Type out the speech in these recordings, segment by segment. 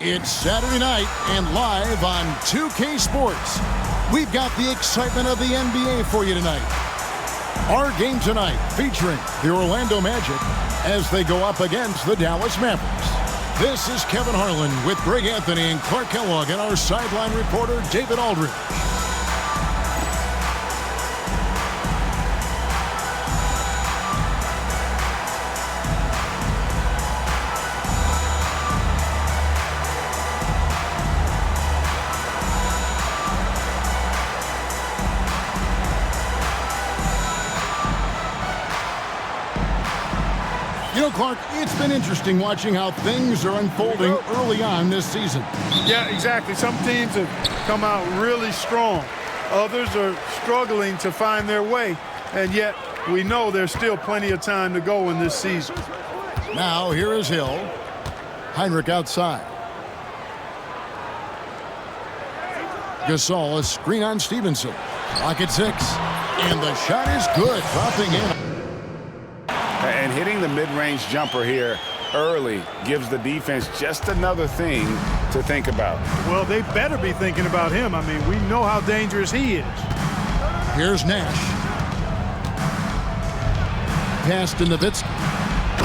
It's Saturday night and live on 2K Sports. We've got the excitement of the NBA for you tonight. Our game tonight featuring the Orlando Magic as they go up against the Dallas Mavericks. This is Kevin Harlan with Greg Anthony and Clark Kellogg and our sideline reporter David Aldridge. You know, Clark, it's been interesting watching how things are unfolding early on this season. Yeah, exactly. Some teams have come out really strong. Others are struggling to find their way, and yet we know there's still plenty of time to go in this season. Now, here is Hill. Heinrich outside. Gasol, a screen on Stevenson. Clock at 6. And the shot is good, dropping in. And hitting the mid-range jumper here early gives the defense just another thing to think about. Well, they better be thinking about him. I mean, we know how dangerous he is. Here's Nash. Pass to Nowitzki.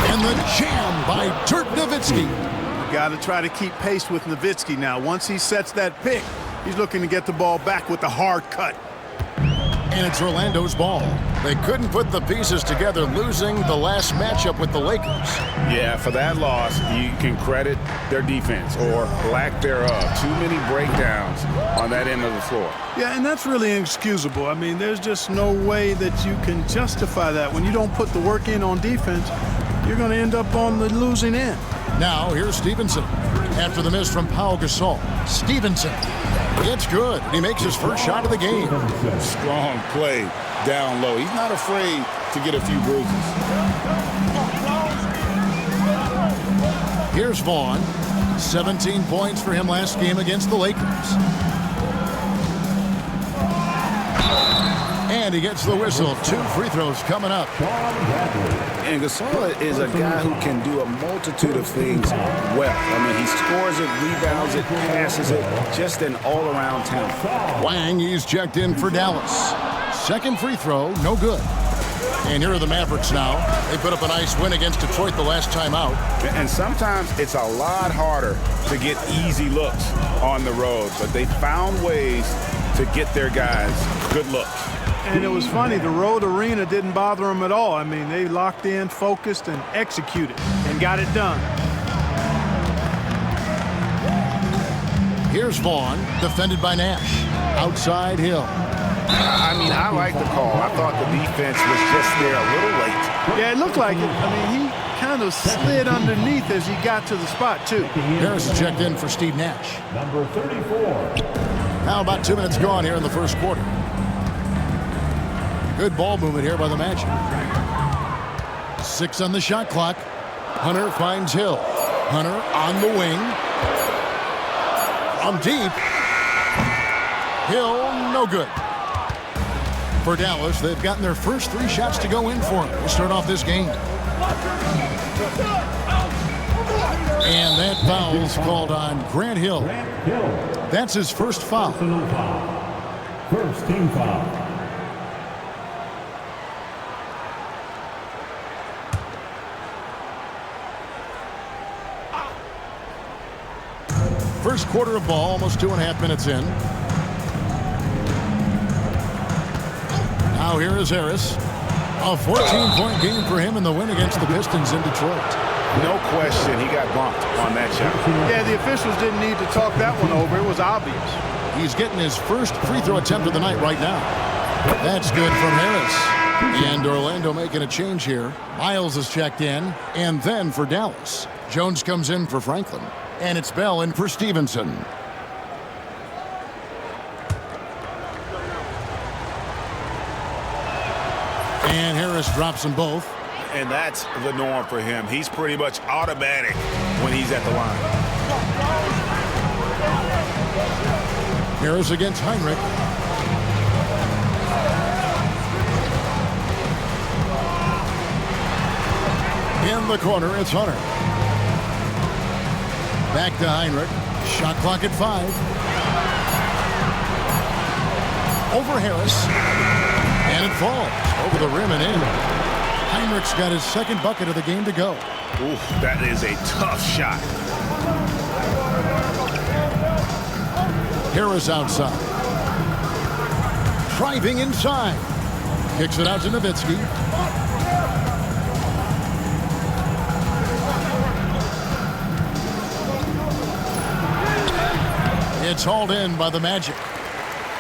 And the jam by Dirk Nowitzki. You got to try to keep pace with Nowitzki now. Once he sets that pick, he's looking to get the ball back with the hard cut. And it's Orlando's ball. They couldn't put the pieces together, losing the last matchup with the Lakers. Yeah, for that loss, you can credit their defense or lack thereof. Too many breakdowns on that end of the floor. Yeah, and that's really inexcusable. I mean, there's just no way that you can justify that. When you don't put the work in on defense, you're going to end up on the losing end. Now, here's Stevenson. After the miss from Pau Gasol, Stevenson. It's good. He makes his first shot of the game. Strong play down low. He's not afraid to get a few bruises. Here's Vaughn. 17 points for him last game against the Lakers. And he gets the whistle. 2 free throws coming up. And Gasol is a guy who can do a multitude of things well. I mean, he scores it, rebounds it, passes it, just an all-around talent. Wang, he's checked in for Dallas. Second free throw, no good. And here are the Mavericks now. They put up a nice win against Detroit the last time out. And sometimes it's a lot harder to get easy looks on the road, but they found ways to get their guys good looks. And it was funny, the road arena didn't bother them at all. I mean, they locked in, focused, and executed, and got it done. Here's Vaughn, defended by Nash. Outside Hill. I mean, I like the call. I thought the defense was just there a little late. Yeah, it looked like it. I mean, he kind of slid underneath as he got to the spot, too. Harris checked in for Steve Nash. Number 34. Now about 2 minutes gone here in the first quarter. Good ball movement here by the Magic. 6 on the shot clock. Hunter finds Hill. Hunter on the wing. From deep. Hill, no good. For Dallas, they've gotten their first 3 shots to go in for him to start off this game. And that foul's called on Grant Hill. That's his first foul. First team foul. First quarter of ball, almost 2.5 minutes in. Now here is Harris. A 14-point game for him in the win against the Pistons in Detroit. No question, he got bumped on that shot. Yeah, the officials didn't need to talk that one over. It was obvious. He's getting his first free throw attempt of the night right now. That's good from Harris. And Orlando making a change here. Miles is checked in. And then for Dallas, Jones comes in for Franklin. And it's Bell in for Stevenson. And Harris drops them both. And that's the norm for him. He's pretty much automatic when he's at the line. Harris against Heinrich. In the corner, it's Hunter. Back to Heinrich. Shot clock at 5. Over Harris. And it falls over the rim and in. Heinrich's got his second bucket of the game to go. Ooh, that is a tough shot. Harris outside. Driving inside. Kicks it out to Nowitzki. It's hauled in by the Magic.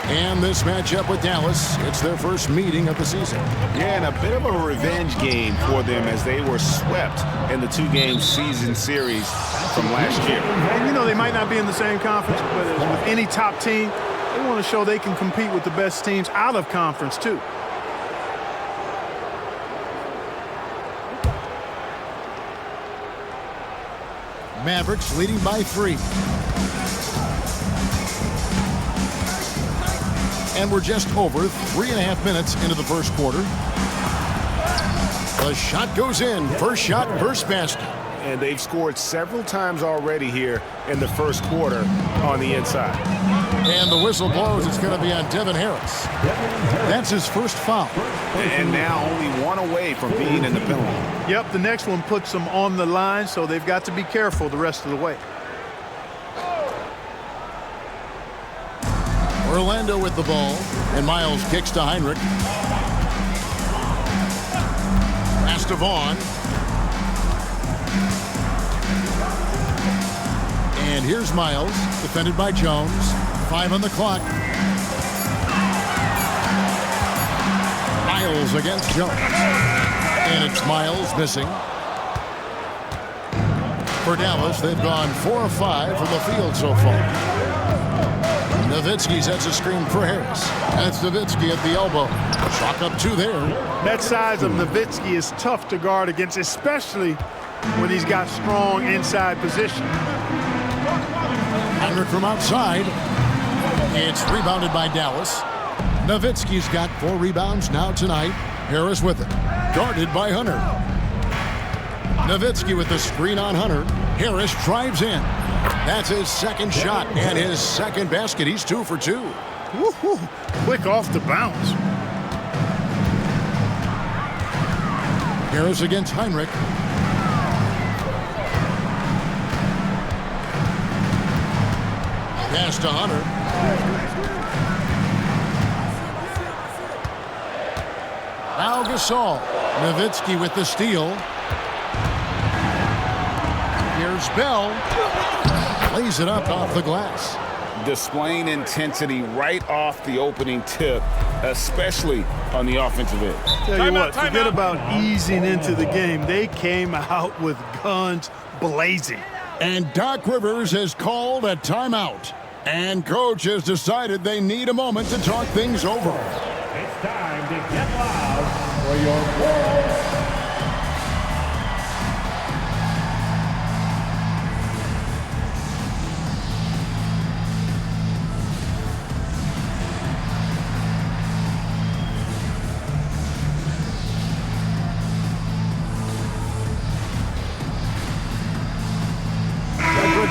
And this matchup with Dallas, it's their first meeting of the season. Yeah, and a bit of a revenge game for them as they were swept in the 2-game season series from last year. And, you know, they might not be in the same conference, but as with any top team, they want to show they can compete with the best teams out of conference, too. Mavericks leading by 3. And we're just over 3.5 minutes into the first quarter. The shot goes in. First shot, first basket. And they've scored several times already here in the first quarter on the inside. And the whistle blows. It's going to be on Devin Harris. That's his first foul. And now only one away from being in the penalty. Yep, the next one puts them on the line, so they've got to be careful the rest of the way. Orlando with the ball, and Miles kicks to Heinrich. Pass to Vaughn. And here's Miles, defended by Jones. 5 on the clock. Miles against Jones. And it's Miles missing. For Dallas, they've gone 4 of 5 from the field so far. Nowitzki sets a screen for Harris. That's Nowitzki at the elbow. Chalk up 2 there. That size of Nowitzki is tough to guard against, especially when he's got strong inside position. Heinrich from outside. It's rebounded by Dallas. Nowitzki's got 4 rebounds now tonight. Harris with it. Guarded by Hunter. Nowitzki with the screen on Hunter. Harris drives in. That's his second shot and his second basket. He's 2 for 2. Woo-hoo. Quick off the bounce. Harris against Heinrich. Pass to Hunter. Now Gasol. Nowitzki with the steal. Here's Bell. Lays it up off the glass. Displaying intensity right off the opening tip, especially on the offensive end. Tell you what, forget about easing into the game. They came out with guns blazing. And Doc Rivers has called a timeout. And coach has decided they need a moment to talk things over. It's time to get loud for your world.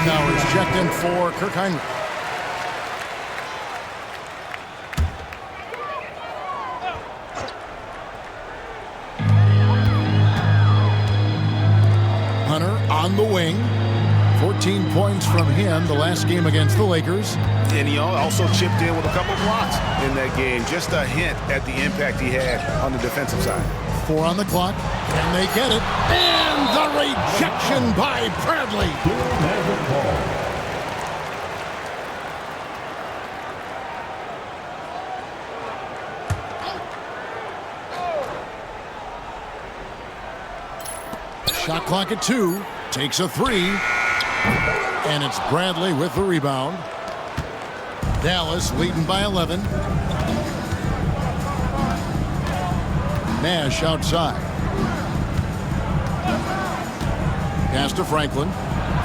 Now is checked in for Kirk Heinrich. Hunter on the wing. 14 points from him the last game against the Lakers. And he also chipped in with a couple blocks in that game. Just a hint at the impact he had on the defensive side. 4 on the clock, and they get it. And the rejection by Bradley. Shot clock at 2. Takes a 3. And it's Bradley with the rebound. Dallas leading by 11. Nash outside. Pass to Franklin.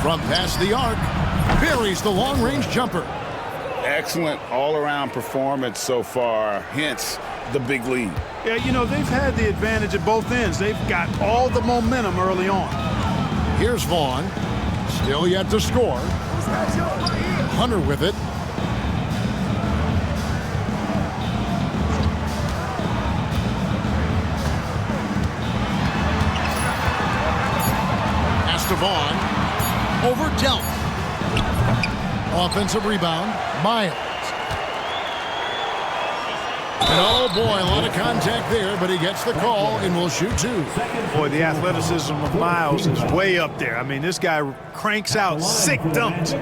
From past the arc. Buries the long-range jumper. Excellent all-around performance so far, hence the big lead. Yeah, you know, they've had the advantage at both ends. They've got all the momentum early on. Here's Vaughn. Still yet to score. Hunter with it. Vaughn over Delp. Offensive rebound, Miles. And oh boy, a lot of contact there, but he gets the call and will shoot two. Boy, the athleticism of Miles is way up there. I mean, this guy cranks out sick dunks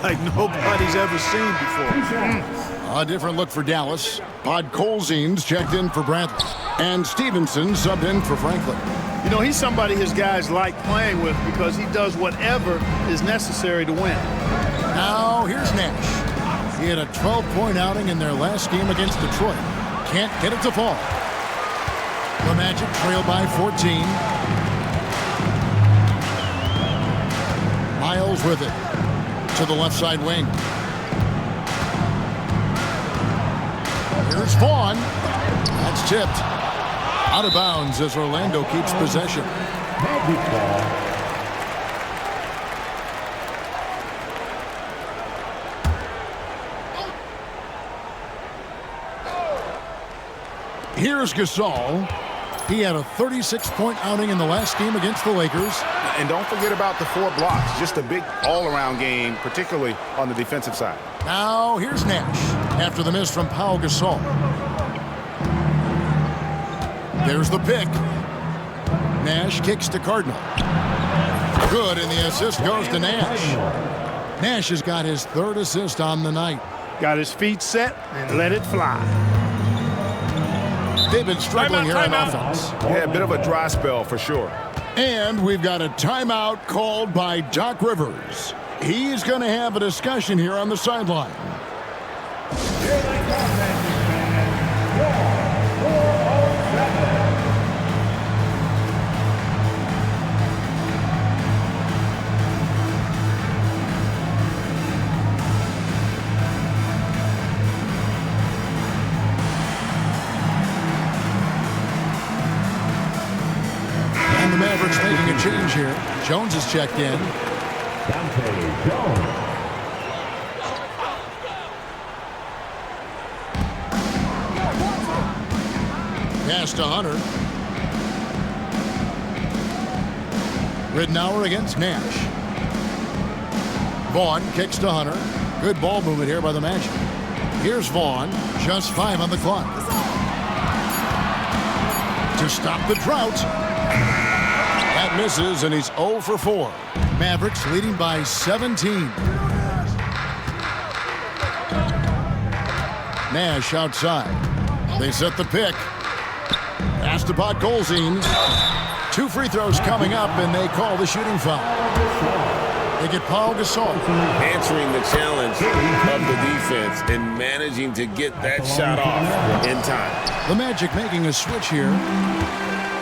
like nobody's ever seen before. A different look for Dallas. Podkolzin's checked in for Bradley. And Stevenson subbed in for Franklin. You know, he's somebody his guys like playing with because he does whatever is necessary to win. Now, here's Nash. He had a 12-point outing in their last game against Detroit. Can't get it to fall. The Magic trail by 14. Miles with it to the left side wing. Here's Vaughn. That's tipped. Out of bounds as Orlando keeps possession. Here's Gasol. He had a 36-point outing in the last game against the Lakers. And don't forget about the 4 blocks. Just a big all-around game, particularly on the defensive side. Now here's Nash after the miss from Pau Gasol. There's the pick. Nash kicks to Cardinal. Good, and the assist goes to Nash. Nash has got his 3rd assist on the night. Got his feet set and let it fly. They've been struggling here on offense. Yeah, a bit of a dry spell for sure. And we've got a timeout called by Doc Rivers. He's going to have a discussion here on the sideline. The Mavericks making a change here. Jones is checked in. Pass to Hunter. Ridnour against Nash. Vaughn kicks to Hunter. Good ball movement here by the Magic. Here's Vaughn. Just 5 on the clock. To stop the drought. That misses, and he's 0 for 4. Mavericks leading by 17. Nash outside. They set the pick. Pass to Podkolzin. 2 free throws coming up, and they call the shooting foul. They get Pau Gasol. Answering the challenge of the defense and managing to get that shot off in time. The Magic making a switch here.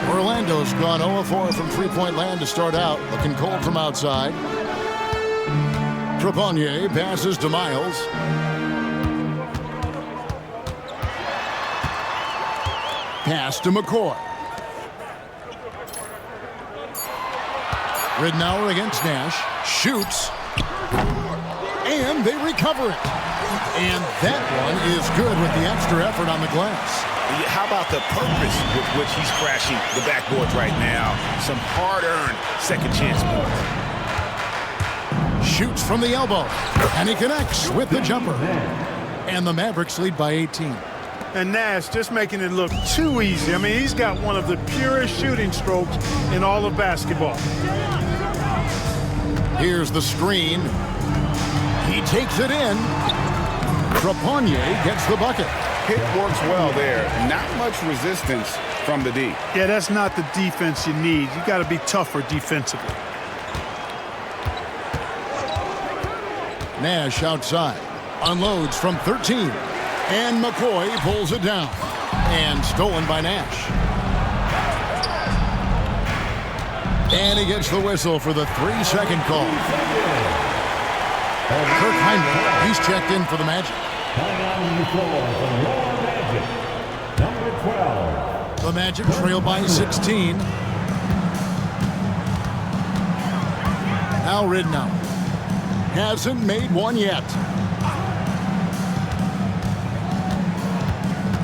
Orlando's gone 0-4 from three-point land to start out. Looking cold from outside. Trepanier passes to Miles. Pass to McCoy. Ridnour against Nash. Shoots. And they recover it. And that one is good with the extra effort on the glass. How about the purpose with which he's crashing the backboards right now? Some hard-earned second chance points. Shoots from the elbow. And he connects with the jumper. And the Mavericks lead by 18. And Nash just making it look too easy. I mean, he's got one of the purest shooting strokes in all of basketball. Here's the screen. He takes it in. Trepanier gets the bucket. Hit works well there. Not much resistance from the D. Yeah, that's not the defense you need. You got to be tougher defensively. Nash outside. Unloads from 13. And McCoy pulls it down. And stolen by Nash. And he gets the whistle for the 3-second call. Kirk Heinrich, he's checked in for the Magic. The Magic trail by 16. Now Ridnour. hasn't made one yet.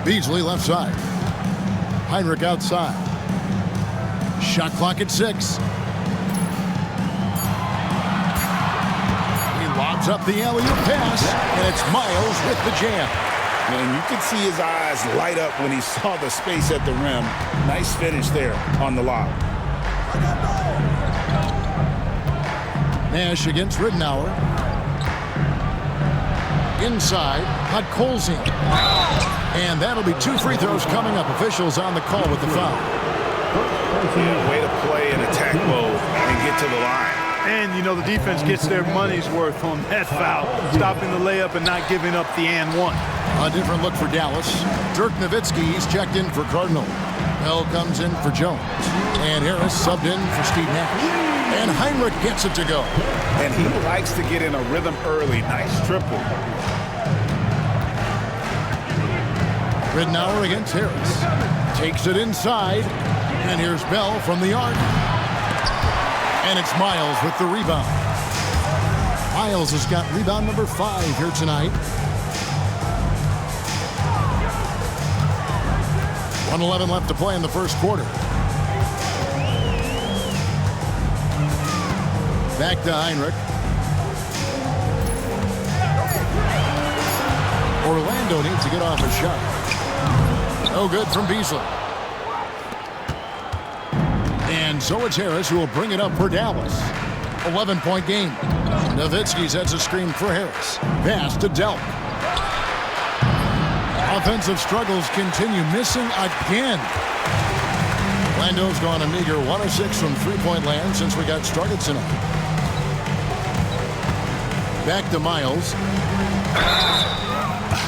Beasley left side. Heinrich outside. Shot clock at 6. He lobs up the alley-oop pass, and it's Miles with the jam. And you could see his eyes light up when he saw the space at the rim. Nice finish there on the lob. Nash against Ridenour. Inside, Podkolzin. And that'll be 2 free throws coming up. Officials on the call with the foul. Yeah, way to play in attack mode and get to the line. And, you know, the defense gets their money's worth on that foul, stopping the layup and not giving up the and one. A different look for Dallas. Dirk Nowitzki's checked in for Cardinal. Bell comes in for Jones. And Harris subbed in for Steve Nash. And Heinrich gets it to go. And he likes to get in a rhythm early. Nice triple. Ridenour against Harris. Takes it inside. And here's Bell from the arc. And it's Miles with the rebound. Miles has got rebound number 5 here tonight. 1:11 left to play in the first quarter. Back to Heinrich. Orlando needs to get off a shot. No good from Beasley. And so it's Harris who will bring it up for Dallas. 11-point game. Nowitzki sets a screen for Harris. Pass to Delk. Offensive struggles continue, missing again. Orlando's gone a meager 1 of 6 from three-point land since we got started tonight. Back to Miles.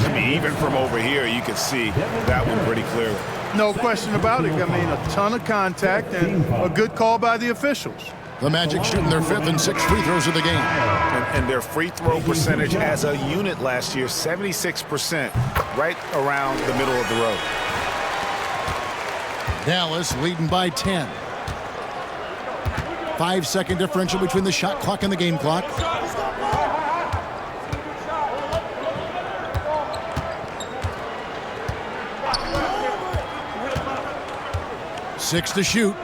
I mean, even from over here, you can see that one pretty clearly. No question about it. I mean, a ton of contact and a good call by the officials. The Magic shooting their 5th and 6th free throws of the game. And their free throw percentage as a unit last year, 76%, right around the middle of the road. Dallas leading by 10. 5-second differential between the shot clock and the game clock. Six to shoot.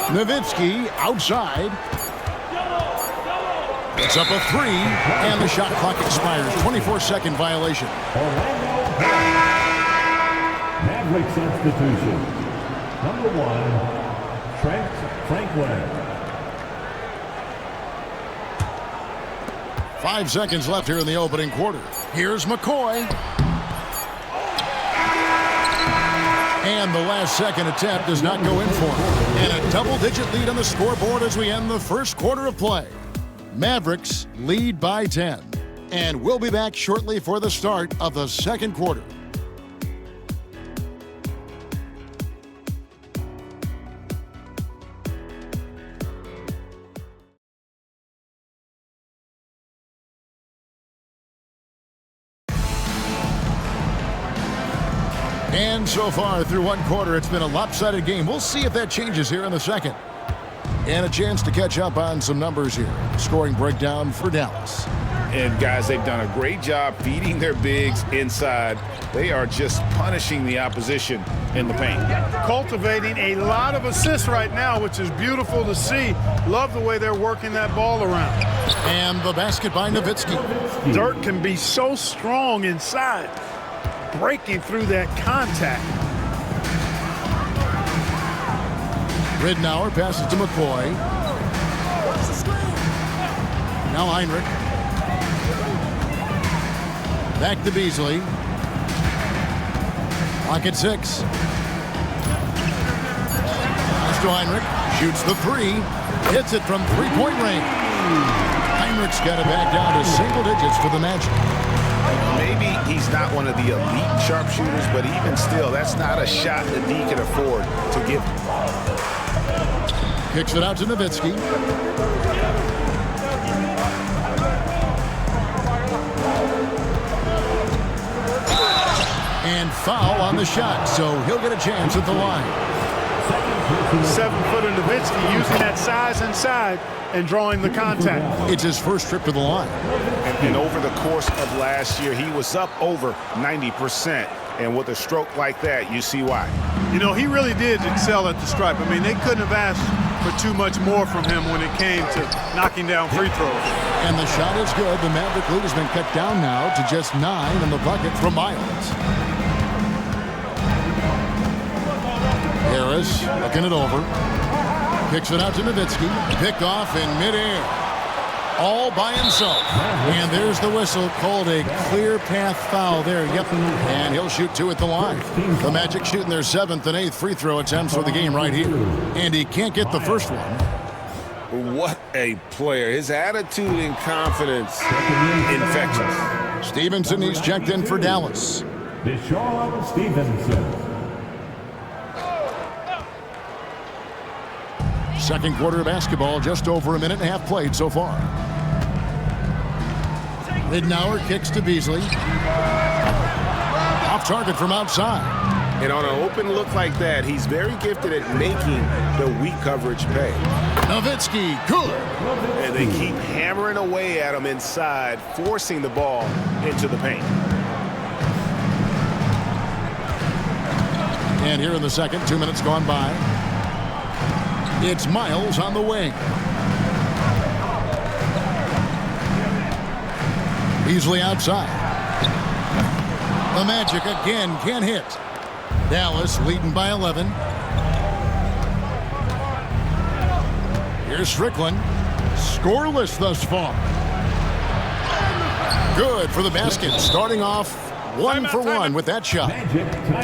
Nowitzki outside. It's up a 3, and the shot clock expires. 24-second violation. Maverick substitution. Number 1, Trent Franklin. 5 seconds left here in the opening quarter. Here's McCoy. And the last second attempt does not go in for him. And a double-digit lead on the scoreboard as we end the first quarter of play. Mavericks lead by 10. And we'll be back shortly for the start of the second quarter. And so far through one quarter, it's been a lopsided game. We'll see if that changes here in the second. And a chance to catch up on some numbers here. Scoring breakdown for Dallas. And guys, they've done a great job feeding their bigs inside. They are just punishing the opposition in the paint. Cultivating a lot of assists right now, which is beautiful to see. Love the way they're working that ball around. And the basket by Nowitzki. Dirk can be so strong inside, breaking through that contact. Ridenour passes to McCoy. Now Heinrich. Back to Beasley. Clock at 6. Pass to Heinrich. Shoots the 3. Hits it from three-point range. Heinrich's got it back down to single digits for the Magic. Maybe he's not one of the elite sharpshooters, but even still, that's not a shot that he can afford to give. Kicks it out to Nowitzki. And foul on the shot, so he'll get a chance at the line. 7-footer Nowitzki using that size inside and drawing the contact. It's his first trip to the line. And over the course of last year, he was up over 90%. And with a stroke like that, you see why. You know, he really did excel at the stripe. I mean, they couldn't have asked for too much more from him when it came to knocking down free throws. And the shot is good. The Maverick lead has been cut down now to just 9 in the bucket from Miles. Harris looking it over. Kicks it out to Nowitzki. Picked off in midair. All by himself. And there's the whistle, called a clear path foul there. Yep. And he'll shoot 2 at the line. The Magic shooting their 7th and 8th free throw attempts for the game right here. And he can't get the first one. What a player. His attitude and confidence infectious. Stevenson, he's checked in for Dallas. Deshaun Stevenson. Second quarter of basketball, just over a minute and a half played so far. Ridnour kicks to Beasley. Off target from outside. And on an open look like that, he's very gifted at making the weak coverage pay. Nowitzki, good. And they keep hammering away at him inside, forcing the ball into the paint. And here in the second, 2 minutes gone by. It's Miles on the wing. Beasley outside. The Magic again can't hit. Dallas leading by 11. Here's Strickland. Scoreless thus far. Good for the basket. Starting off 1 for 1 with that shot.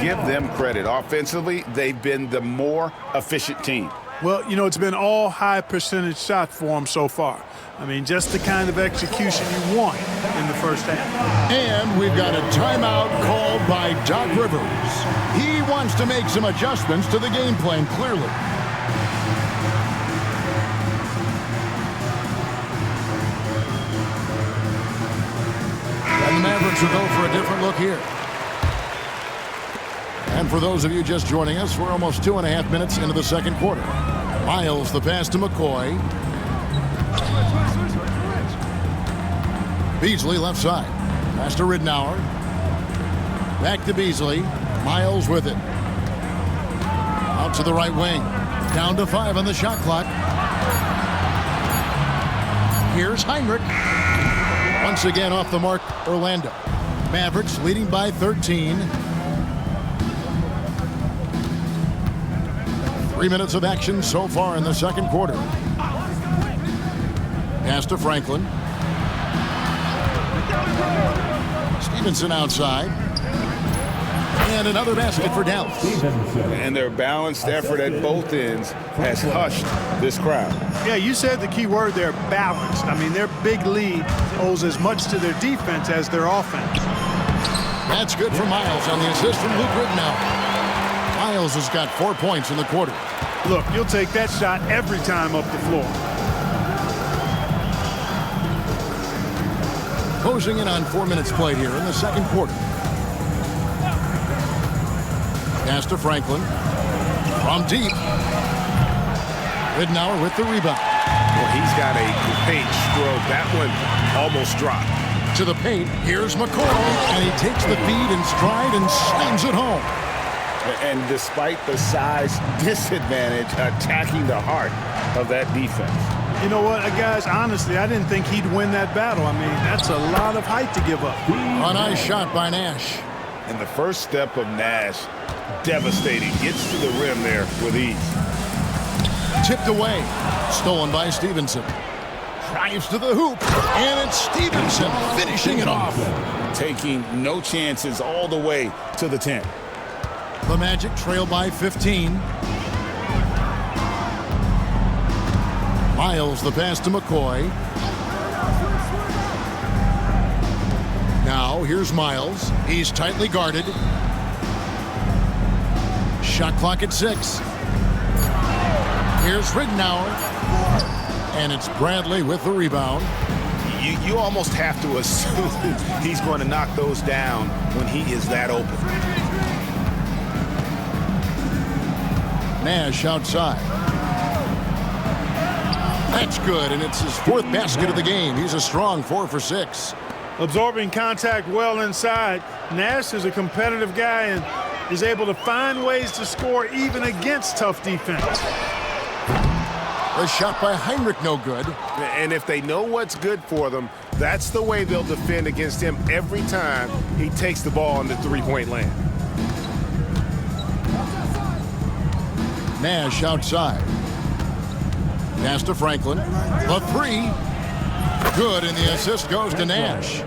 Give them credit. Offensively, they've been the more efficient team. Well, you know, it's been all high percentage shot for him so far. I mean, just the kind of execution you want in the first half. And we've got a timeout called by Doc Rivers. He wants to make some adjustments to the game plan, clearly. And the Mavericks will go for a different look here. And for those of you just joining us, we're almost 2.5 minutes into the second quarter. Miles, the pass to McCoy. Beasley left side. Pass to Ridnour. Back to Beasley. Miles with it. Out to the right wing. Down to 5 on the shot clock. Here's Heinrich. Once again off the mark, Orlando. Mavericks leading by 13. 3 minutes of action so far in the second quarter. Pass to Franklin. Stevenson outside. And another basket for Dallas. And their balanced effort at both ends has hushed this crowd. Yeah, you said the key word there, balanced. I mean, their big lead owes as much to their defense as their offense. That's good for Miles on the assist from Luke Ridnour. Miles has got 4 points in the quarter. Look, you'll take that shot every time up the floor. Closing in on 4 minutes played here in the second quarter. Pass to Franklin. From deep. Ridnour with the rebound. Well, he's got a great stroke. That one almost dropped. To the paint, here's McCoy. And he takes the feed in stride and slams it home. And despite the size disadvantage, attacking the heart of that defense. You know what, guys, honestly, I didn't think he'd win that battle. I mean, that's a lot of height to give up. A nice shot by Nash. And the first step of Nash, devastating. Gets to the rim there with ease. Tipped away. Stolen by Stevenson. Drives to the hoop. And it's Stevenson finishing it off. Taking no chances all the way to the 10. The Magic trail by 15. Miles, the pass to McCoy. Now, here's Miles. He's tightly guarded. Shot clock at 6. Here's Ridnour. And it's Bradley with the rebound. You almost have to assume he's going to knock those down when he is that open. Nash outside. That's good, and it's his 4th basket of the game. He's a strong 4 for 6. Absorbing contact well inside. Nash is a competitive guy and is able to find ways to score even against tough defense. The shot by Heinrich, no good. And if they know what's good for them, that's the way they'll defend against him every time he takes the ball in the three-point land. Nash outside. Pass to Franklin. The 3. Good, and the assist goes to Nash.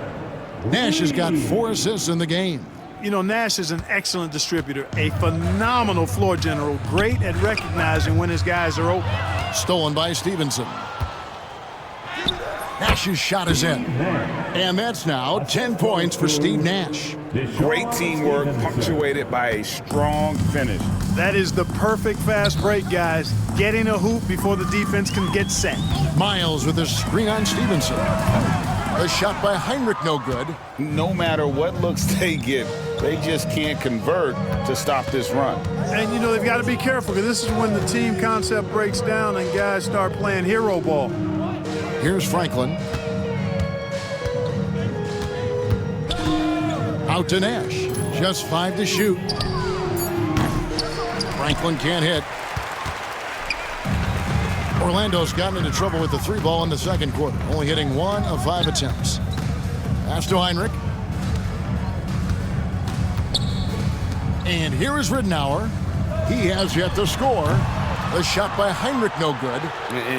Nash has got 4 assists in the game. You know, Nash is an excellent distributor, a phenomenal floor general, great at recognizing when his guys are open. Stolen by Stevenson. Nash's shot is in. And that's now 10 points for Steve Nash. Great teamwork punctuated by a strong finish. That is the perfect fast break, guys. Getting a hoop before the defense can get set. Miles with a screen on Stevenson. The shot by Heinrich, no good. No matter what looks they get, they just can't convert to stop this run. And, you know, they've got to be careful because this is when the team concept breaks down and guys start playing hero ball. Here's Franklin. Out to Nash. Just 5 to shoot. Franklin can't hit. Orlando's gotten into trouble with the 3 ball in the second quarter, only hitting 1 of 5 attempts. Pass to Heinrich. And here is Ridenour. He has yet to score. The shot by Heinrich, no good.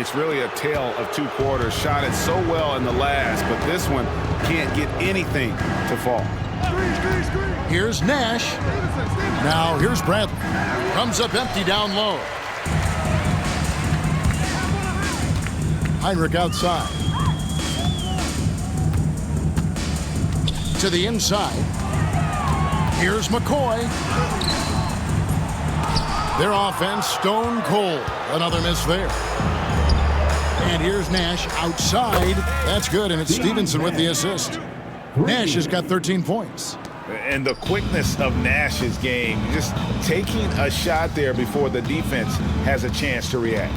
It's really a tale of 2 quarters. Shot it so well in the last, but this one can't get anything to fall. Here's Nash. Now here's Bradley. Comes up empty down low. Heinrich outside. To the inside. Here's McCoy. Their offense stone cold. Another miss there. And here's Nash outside. That's good, and it's Stevenson with the assist. Nash has got 13 points. And the quickness of Nash's game, just taking a shot there before the defense has a chance to react.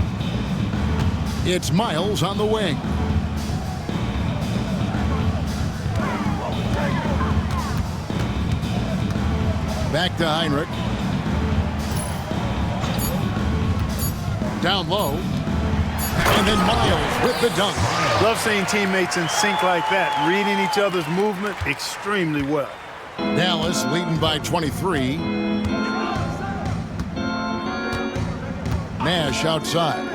It's Miles on the wing. Back to Heinrich. Down low. And then Miles with the dunk. Love seeing teammates in sync like that, reading each other's movement extremely well. Dallas leading by 23. Nash outside.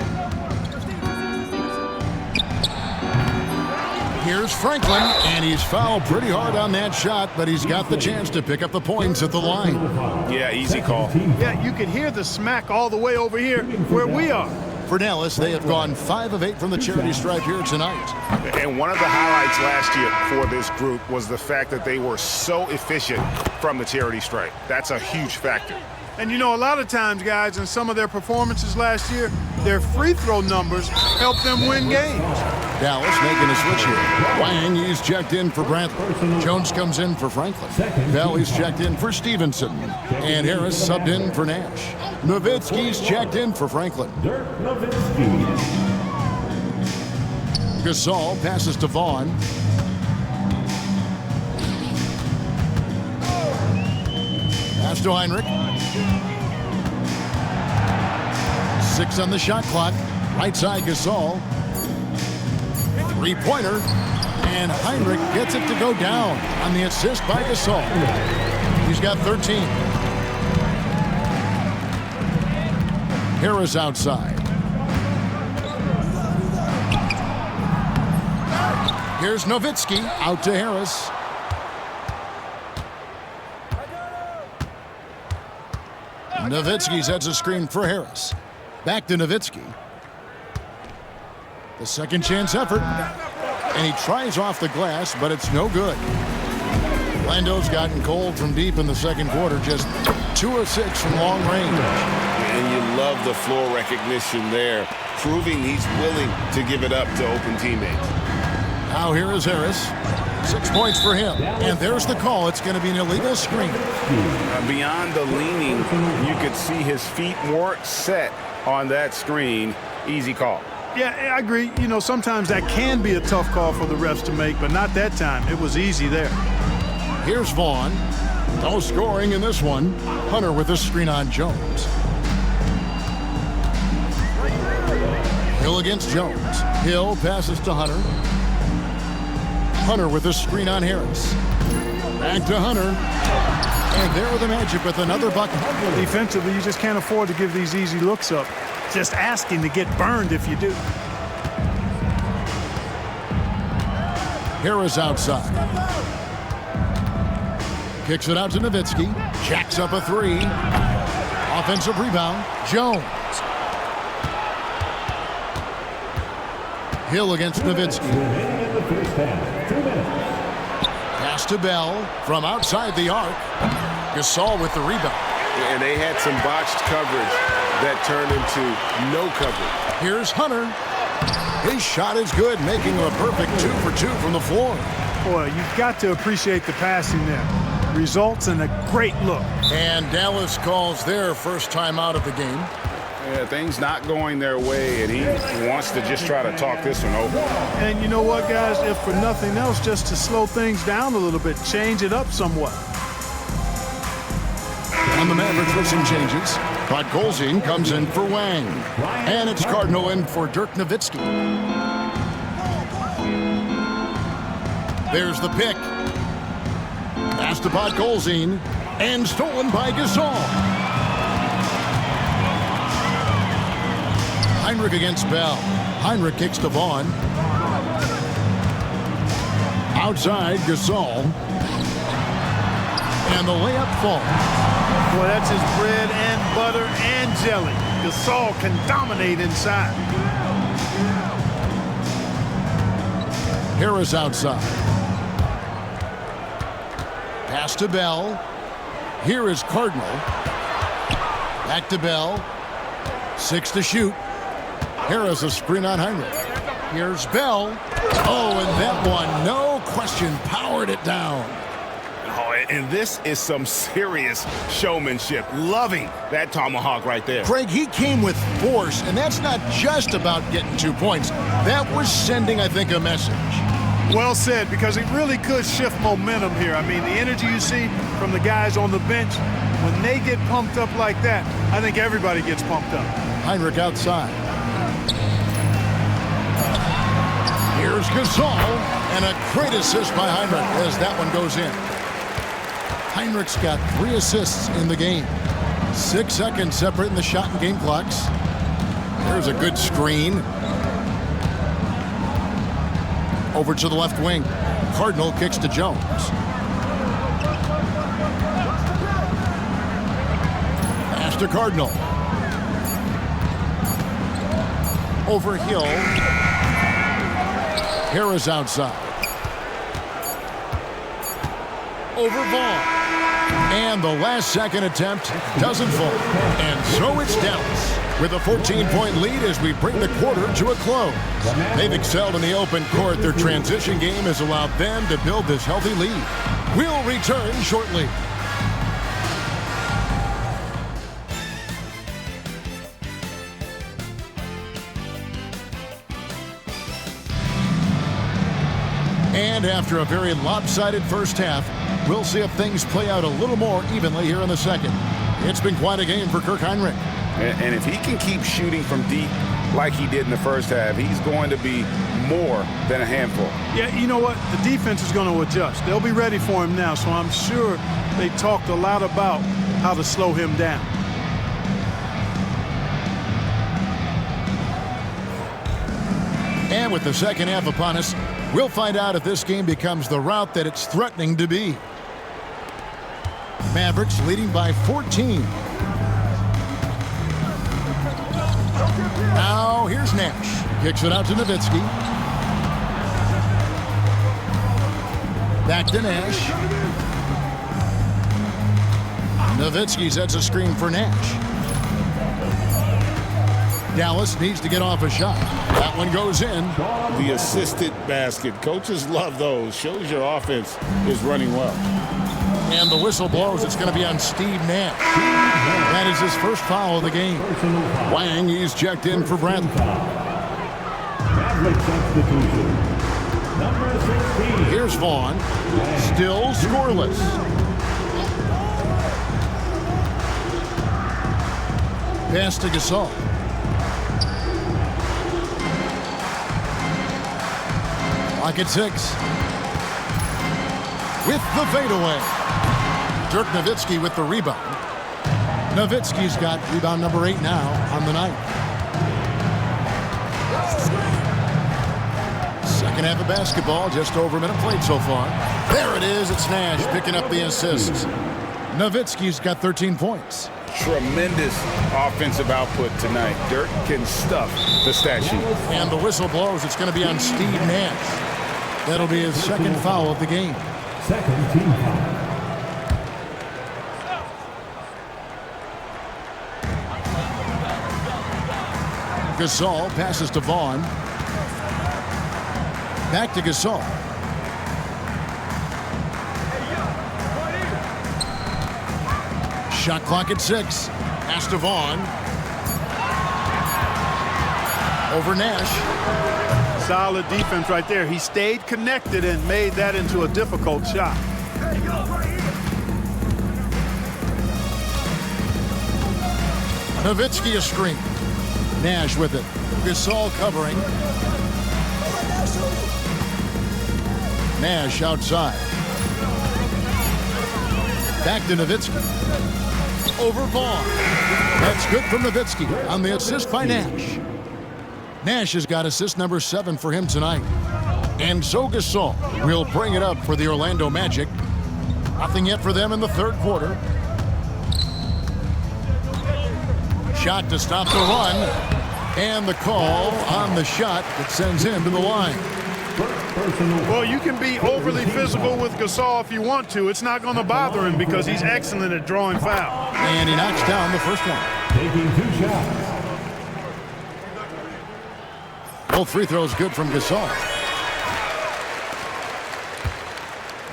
Here's Franklin, and he's fouled pretty hard on that shot, but he's got the chance to pick up the points at the line. Yeah, easy call. Yeah, you can hear the smack all the way over here where we are. For Dallas, they have gone 5 of 8 from the charity stripe here tonight. And one of the highlights last year for this group was the fact that they were so efficient from the charity stripe. That's a huge factor. And you know, a lot of times, guys, in some of their performances last year, their free throw numbers helped them win games. Dallas making a switch here. Wang, he's checked in for Brantley. Jones comes in for Franklin. Bell, he's checked in for Stevenson. And Harris subbed in for Nash. Nowitzki's checked in for Franklin. Gasol passes to Vaughn. Pass to Heinrich. 6 on the shot clock. Right side Gasol. 3-pointer. And Heinrich gets it to go down on the assist by Gasol. He's got 13. Harris outside. Here's Nowitzki out to Harris. Nowitzki sets a screen for Harris. Back to Nowitzki. The second chance effort. And he tries off the glass, but it's no good. Lando's gotten cold from deep in the second quarter, just 2 of 6 from long range. And you love the floor recognition there, proving he's willing to give it up to open teammates. Now here is Harris. 6 points for him. And there's the call. It's going to be an illegal screen. Beyond the leaning, you could see his feet weren't set on that screen. Easy call. Yeah, I agree. You know, sometimes that can be a tough call for the refs to make, but not that time. It was easy there. Here's Vaughn. No scoring in this one. Hunter with a screen on Jones. Hill against Jones. Hill passes to Hunter. Hunter with a screen on Harris. Back to Hunter. And there with the Magic with another bucket. Defensively, you just can't afford to give these easy looks up. Just asking to get burned if you do. Harris outside. Kicks it out to Nowitzki. Jacks up a three. Offensive rebound. Jones. Hill against Nowitzki. Pass to Bell from outside the arc. Gasol with the rebound. And they had some botched coverage that turned into no coverage. Here's Hunter. His shot is good, making a perfect 2 for 2 from the floor. Boy, you've got to appreciate the passing there. Results in a great look. And Dallas calls their first time out of the game. Yeah, things not going their way, and he wants to just try to talk this one over. And you know what, guys? If for nothing else, just to slow things down a little bit, change it up somewhat. On the Mavericks with some changes. Podkolzin comes in for Wang. And it's Cardinal in for Dirk Nowitzki. There's the pick. Pass to Podkolzin. And stolen by Gasol. Heinrich against Bell. Heinrich kicks to Vaughn. Outside, Gasol. And the layup falls. Boy, that's his bread and butter and jelly. Gasol can dominate inside. Harris outside. Pass to Bell. Here is Cardinal. Back to Bell. 6 to shoot. Harris a screen on Heinrich. Here's Bell. Oh, and that one, no question, powered it down. Oh, and this is some serious showmanship. Loving that tomahawk right there. Craig, he came with force, and that's not just about getting 2 points. That was sending, I think, a message. Well said, because it really could shift momentum here. I mean, the energy you see from the guys on the bench, when they get pumped up like that, I think everybody gets pumped up. Heinrich outside. Here's Gasol, and a great assist by Heinrich as that one goes in. Heinrich's got 3 assists in the game. 6 seconds separating the shot and game clocks. There's a good screen. Over to the left wing. Cardinal kicks to Jones. Pass to Cardinal. Over Hill. Harris outside. Over Vaughn. And the last second attempt doesn't fall. And so it's Dallas with a 14-point lead as we bring the quarter to a close. They've excelled in the open court. Their transition game has allowed them to build this healthy lead. We'll return shortly. And after a very lopsided first half, we'll see if things play out a little more evenly here in the second. It's been quite a game for Kirk Heinrich. And if he can keep shooting from deep like he did in the first half, he's going to be more than a handful. Yeah, you know what? The defense is going to adjust. They'll be ready for him now, so I'm sure they talked a lot about how to slow him down. And with the second half upon us, we'll find out if this game becomes the route that it's threatening to be. Mavericks leading by 14. Now here's Nash. Kicks it out to Nowitzki. Back to Nash. Nowitzki sets a screen for Nash. Dallas needs to get off a shot. That one goes in. The assisted basket. Coaches love those. Shows your offense is running well. And the whistle blows. It's going to be on Steve Nash. That is his first foul of the game. Wang, he's checked in for Bradley. Here's Vaughn. Still scoreless. Pass to Gasol. Lock at 6. With the fadeaway. Dirk Nowitzki with the rebound. Nowitzki's got rebound number 8 now on the night. Second half of basketball, just over a minute played so far. There it is. It's Nash picking up the assist. Nowitzki's got 13 points. Tremendous offensive output tonight. Dirk can stuff the stat sheet. And the whistle blows. It's going to be on Steve Nash. That'll be his second foul of the game. Second team foul. Gasol passes to Vaughn. Back to Gasol. Shot clock at 6. Pass to Vaughn. Over Nash. Solid defense right there. He stayed connected and made that into a difficult shot. Nowitzki a screen. Nash with it. Gasol covering. Nash outside. Back to Nowitzki. Over Vaughn. That's good from Nowitzki on the assist by Nash. Nash has got assist number 7 for him tonight. And so Gasol will bring it up for the Orlando Magic. Nothing yet for them in the third quarter. Shot to stop the run. And the call on the shot that sends him to the line. Well, you can be overly physical with Gasol if you want to. It's not going to bother him because he's excellent at drawing fouls. And he knocks down the first one. Taking 2 shots. Both free throws good from Gasol.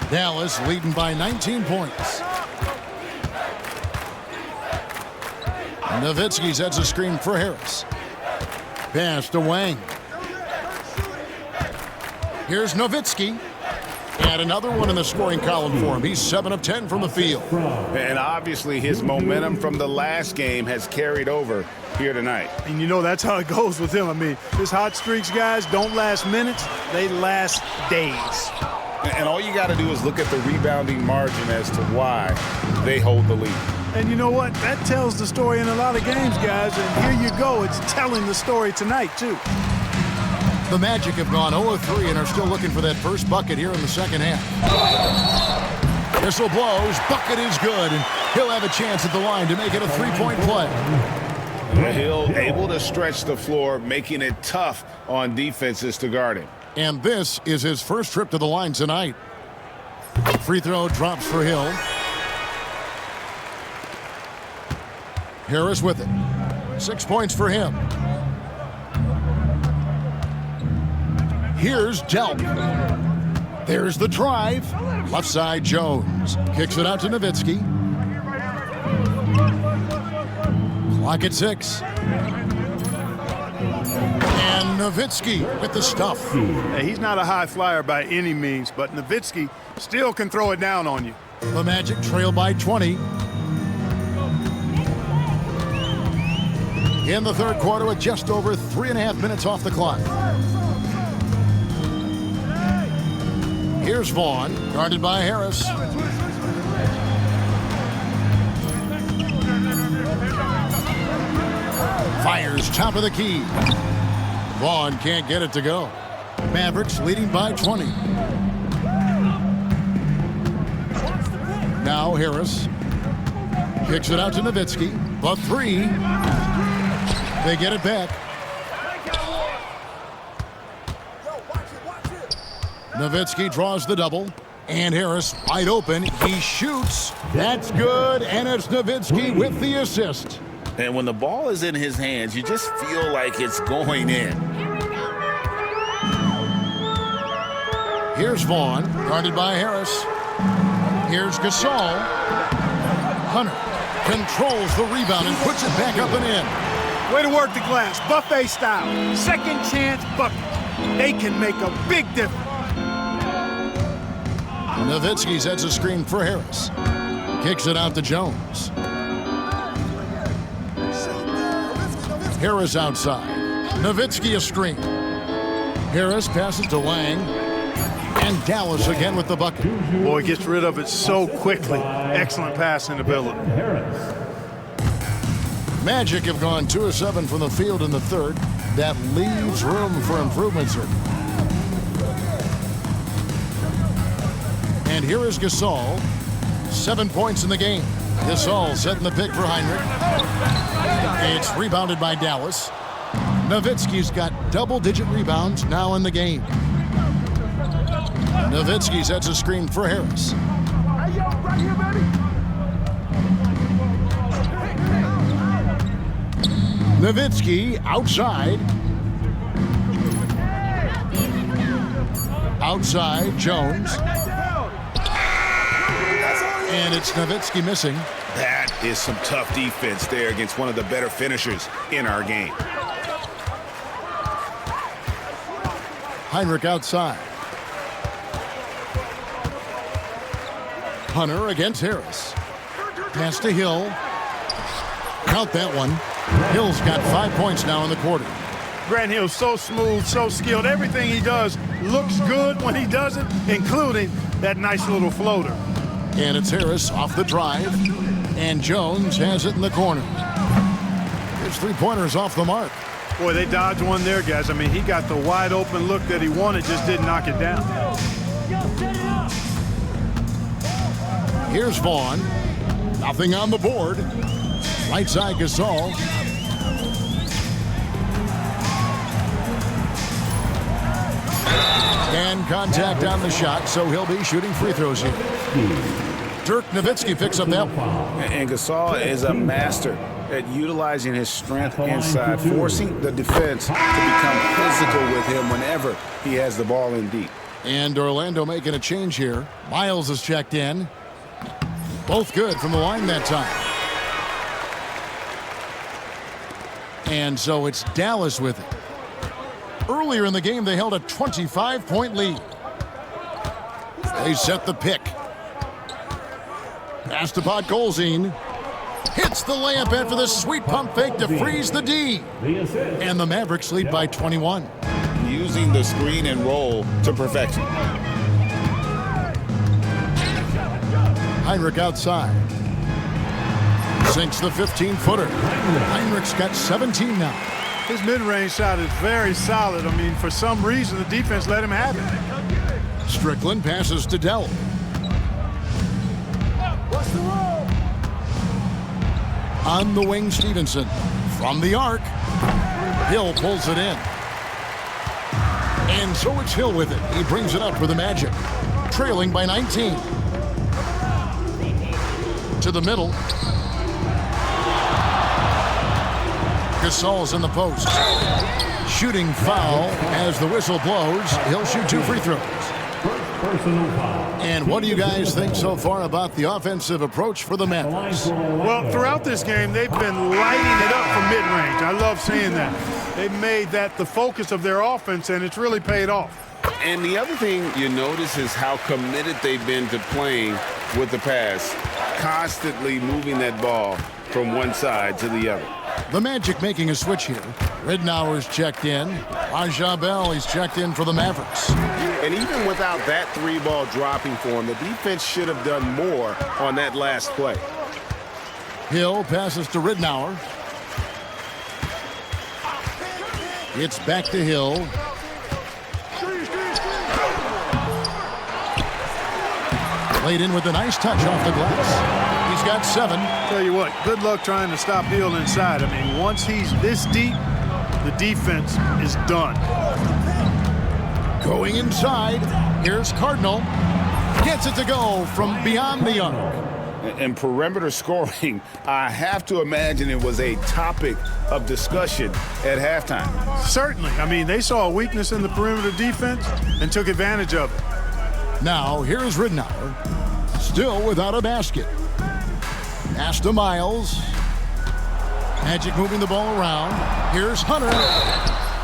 Dallas leading by 19 points. Nowitzki sets a screen for Harris. Pass to Wang. Here's Nowitzki. And another one in the scoring column for him. He's 7 of 10 from the field. And obviously his momentum from the last game has carried over here tonight. And you know that's how it goes with him. I mean, his hot streaks, guys, don't last minutes. They last days. And all you got to do is look at the rebounding margin as to why they hold the lead. And you know what? That tells the story in a lot of games, guys. And here you go. It's telling the story tonight, too. The Magic have gone 0-3 and are still looking for that first bucket here in the second half. Whistle blows. Bucket is good. And he'll have a chance at the line to make it a 3-point play. He'll able to stretch the floor, making it tough on defenses to guard him. And this is his first trip to the line tonight. Free throw drops for Hill. Harris with it. 6 points for him. Here's Delp. There's the drive. Left side, Jones. Kicks it out to Nowitzki. Clock at 6. And Nowitzki with the stuff. Hey, he's not a high flyer by any means, but Nowitzki still can throw it down on you. The Magic trail by 20. In the third quarter with just over 3.5 minutes off the clock. Here's Vaughn, guarded by Harris. Fires top of the key. Vaughn can't get it to go. Mavericks leading by 20. Now Harris kicks it out to Nowitzki. The 3. They get it back. Nowitzki draws the double. And Harris wide open. He shoots. That's good. And it's Nowitzki with the assist. And when the ball is in his hands, you just feel like it's going in. Here's Vaughn, guarded by Harris. Here's Gasol. Hunter controls the rebound and puts it back up and in. Way to work the glass, buffet style. Second chance bucket. They can make a big difference. Nowitzki sets a screen for Harris. Kicks it out to Jones. Harris outside. Nowitzki a screen. Harris passes to Lang. And Dallas again with the bucket. Boy, gets rid of it so quickly. Excellent passing ability. Magic have gone 2 of 7 from the field in the third. That leaves room for improvement, sir. And here is Gasol. 7 points in the game. Gasol setting the pick for Heinrich. It's rebounded by Dallas. Nowitzki's got double-digit rebounds now in the game. Nowitzki sets a screen for Harris. Hey, yo, right here, baby. Nowitzki outside. Outside, Jones. And it's Nowitzki missing. That is some tough defense there against one of the better finishers in our game. Heinrich outside. Hunter against Harris. Pass to Hill. Count that one. Hill's got 5 points now in the quarter. Grant Hill's so smooth, so skilled. Everything he does looks good when he does it, including that nice little floater. And it's Harris off the drive. And Jones has it in the corner. His three-pointers off the mark. Boy, they dodged one there, guys. I mean, he got the wide open look that he wanted, just didn't knock it down. Here's Vaughn. Nothing on the board. Right side Gasol. And contact on the shot, so he'll be shooting free throws here. Dirk Nowitzki picks up that one. And Gasol is a master at utilizing his strength inside, forcing the defense to become physical with him whenever he has the ball in deep. And Orlando making a change here. Miles is checked in. Both good from the line that time. And so it's Dallas with it. Earlier in the game, they held a 25-point lead. They set the pick. Pass to Podkolzin. Hits the layup after the sweet pump fake to freeze the D. And the Mavericks lead by 21. Using the screen and roll to perfection. Heinrich outside. Sinks the 15-footer. Heinrich's got 17 now. His mid-range shot is very solid. I mean, for some reason, the defense let him have it. Strickland passes to Dell. On the wing, Stevenson. From the arc. Hill pulls it in. And so it's Hill with it. He brings it up for the Magic. Trailing by 19. To the middle. Gasol's in the post. Shooting foul as the whistle blows. He'll shoot 2 free throws. And what do you guys think so far about the offensive approach for the Mavericks? Well, throughout this game, they've been lighting it up from mid-range. I love seeing that. They've made that the focus of their offense, and it's really paid off. And the other thing you notice is how committed they've been to playing with the pass, constantly moving that ball from one side to the other. The Magic making a switch here. Ridnour's checked in. Raja Bell, he's checked in for the Mavericks. And even without that 3-ball dropping for him, the defense should have done more on that last play. Hill passes to Ridnour. It's back to Hill. Played in with a nice touch off the glass. He's got 7. Tell you what, good luck trying to stop Hill inside. I mean, once he's this deep, the defense is done. Going inside, here's Cardinal. Gets it to go from beyond the arc. And perimeter scoring, I have to imagine it was a topic of discussion at halftime. Certainly. I mean, they saw a weakness in the perimeter defense and took advantage of it. Now, here's Ridnour, still without a basket. Pass to Miles. Magic moving the ball around. Here's Hunter.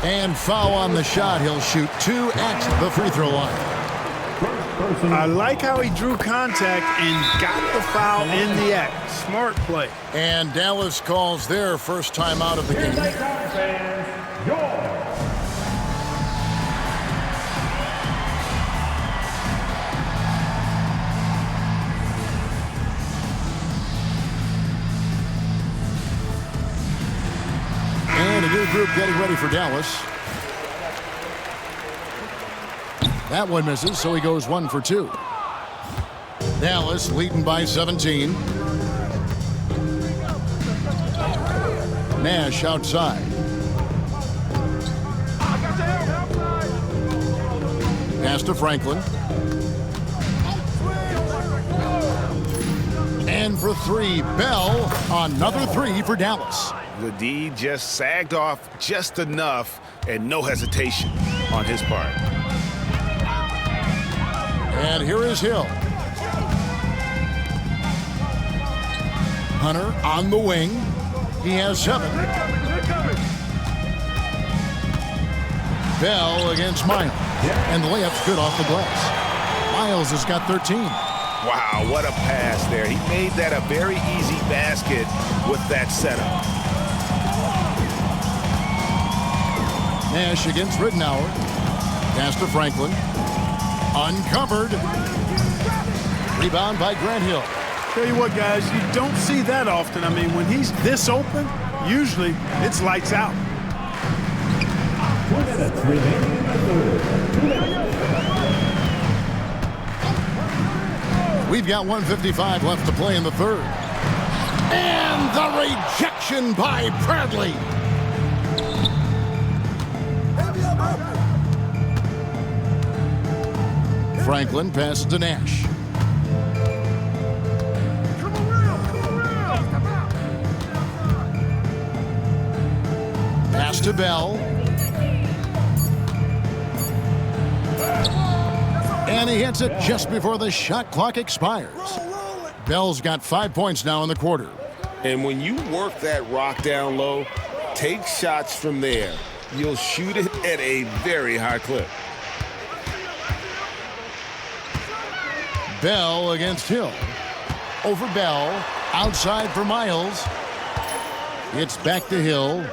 And foul on the shot. He'll shoot 2 at the free throw line. I like how he drew contact and got the foul in the act. Smart play. And Dallas calls their first time out of the game. And a new group getting ready for Dallas. That one misses, so he goes 1 for 2. Dallas leading by 17. Nash outside. Pass to Franklin. And for 3, Bell. Another 3 for Dallas. The D just sagged off just enough and no hesitation on his part. And here is Hill. Hunter on the wing. He has 7. Bell against Miles. And the layup's good off the glass. Miles has got 13. Wow, what a pass there. He made that a very easy basket with that setup. Nash against Ridnour. Pass to Franklin. Uncovered. Rebound by Grant Hill. Tell you what, guys, you don't see that often. I mean, when he's this open, usually it's lights out. 2 minutes remaining in the third. 2 minutes. We've got 1:55 left to play in the third. And the rejection by Bradley. Franklin passes to Nash. Pass to Bell. And he hits it just before the shot clock expires. Bell's got 5 points now in the quarter. And when you work that rock down low, take shots from there. You'll shoot it at a very high clip. Bell against Hill. Over Bell. Outside for Miles. It's back to Hill.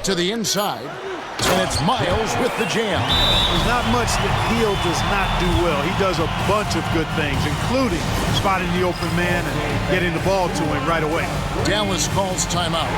To the inside. And it's Miles with the jam. There's not much that Hill does not do well. He does a bunch of good things, including spotting the open man and getting the ball to him right away. Dallas calls timeout.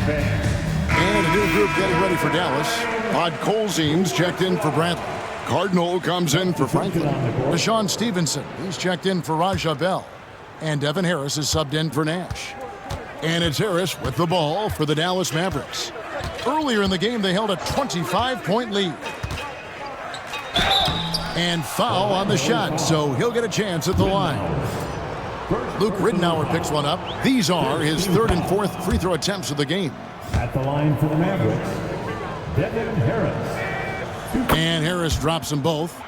And a new group getting ready for Dallas. Odd Colzine's checked in for Bradley. Cardinal comes in for Franklin. Deshaun Stevenson, he's checked in for Raja Bell. And Devin Harris is subbed in for Nash. And it's Harris with the ball for the Dallas Mavericks. Earlier in the game, they held a 25-point lead. And foul on the shot, so he'll get a chance at the line. Luke Ridnour picks one up. These are his 3rd and 4th free throw attempts of the game. At the line for the Mavericks, Devin Harris. And Harris drops them both.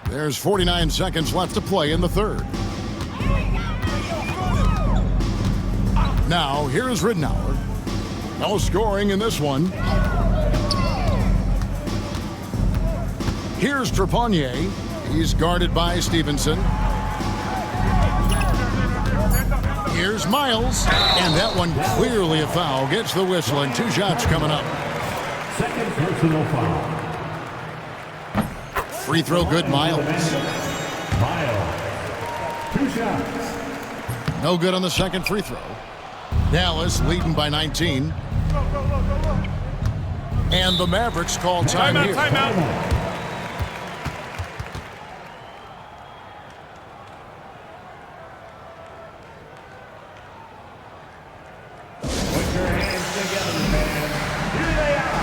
There's 49 seconds left to play in the third. Now, here's Ridnour. No scoring in this one. Here's Trepanier. He's guarded by Stevenson. Here's Miles. And that one clearly a foul. Gets the whistle and 2 shots coming up. Second personal foul. Free throw good, Miles. Miles. 2 shots. No good on the second free throw. Dallas leading by 19. And the Mavericks call time here. Timeout. Put your hands together, man. Here they are.